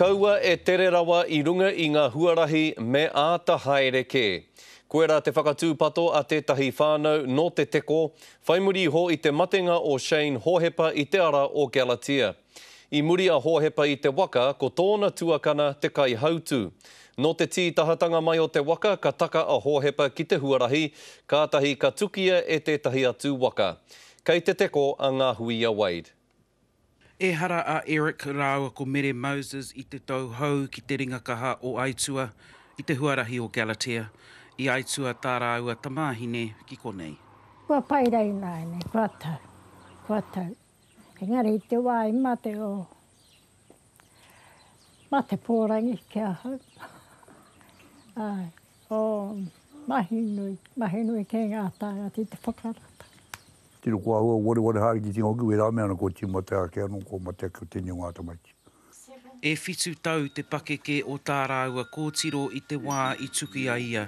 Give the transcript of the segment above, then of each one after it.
Kaua e tere rawa I runga I ngā huarahi me āta haere ke. Koe rā te whakatūpato a tētahi whānau no te teko, whaimuri ho I te matenga o Shane Hohepa I te ara o Galatia. I muri a Hohepa I te waka ko tōna tuakana te kai hautu. No te tītahatanga mai o te waka ka taka a Hohepa ki te huarahi, kātahi ka tukia e tētahi atu waka. Kei te teko a ngā hui a Wade. E hara a Eric rāua ko Mere Moses I te tau hau ki te ringakaha o Aitua I te huarahi o Galatia. I Aitua tā rāua tamāhine ki konei. Kua pairei nai nei, kua tau. Engari I te wai mate o mate pōrangi kia hau. Ai, o mahinui ke ngā tāngati te whakarata. Tino kua hua wore hari ki tingoku e rā mea na ko tima te ake anu ko mate ka tēnei ngā tamaiti. E whitu tau te pakeke o tā rāua kōtiro I te wā I tuki a ia.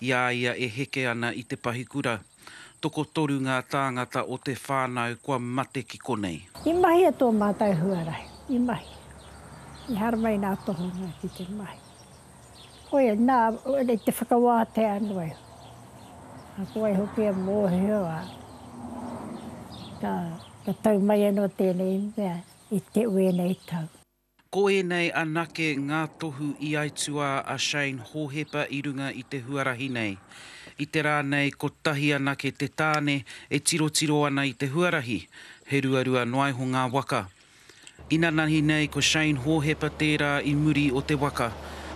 Ia e heke ana I te pahikura. Toko toru ngā tāngata o te whānau kua mate ki konei. I mahi e tō mātai huarai, I mahi. I haramai nā tohunga ki te mahi. Koe nā, e te whakawāte anu e. A koe hoki e mōheo a. Ka tau mai anō tēnei mea I te ue nei tau. Ko e nei anake ngā tohu I Aitua a Shane Hohepa I runga I te huarahi nei. I te rā nei ko tahi anake te tāne e tiro ana I te huarahi, he ruarua noai ho ngā waka. Inanahi nei ko Shane Hohepa tērā I muri o te waka,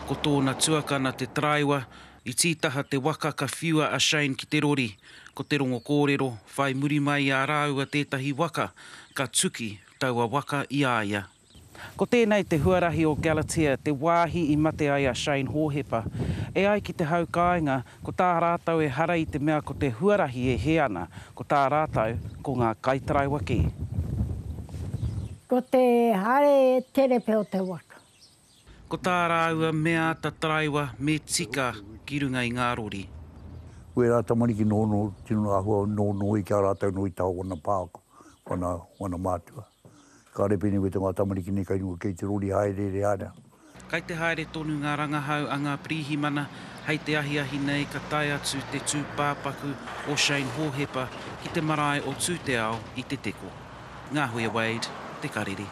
ko tōna tuakana te traiwa, I tītaha te waka ka whiua a Shane ki te rori, ko te rongo kōrero, whai muri mai a rāua tētahi waka, ka tuki taua waka I āia. Ko tēnei te huarahi o Galatia, te wāhi I mate ai a Shane Hohepa. E ai ki te hau kāinga, ko tā rātau e hara I te mea ko te huarahi e he ana, ko tā rātau ko ngā kaitaraiwa ki. Ko te hare terepe o te waka. Ko tā rāua mea ta taraiwa me tika ki runga I ngā rori. Koe rā tamariki nono, tino nā hua nono I kia rātau no I tau wana pāko, wana mātua. Ka repene we te ngā tamariki nei kai nunga kei te rori haere re ana. Kai te haere tonu ngā rangahau a ngā prihimana, hei te ahi nei ka tai atu te tūpāpaku o Shane Hohepa ki te marae o tūteao I te teko. Ngā hui a Wade, te kariri.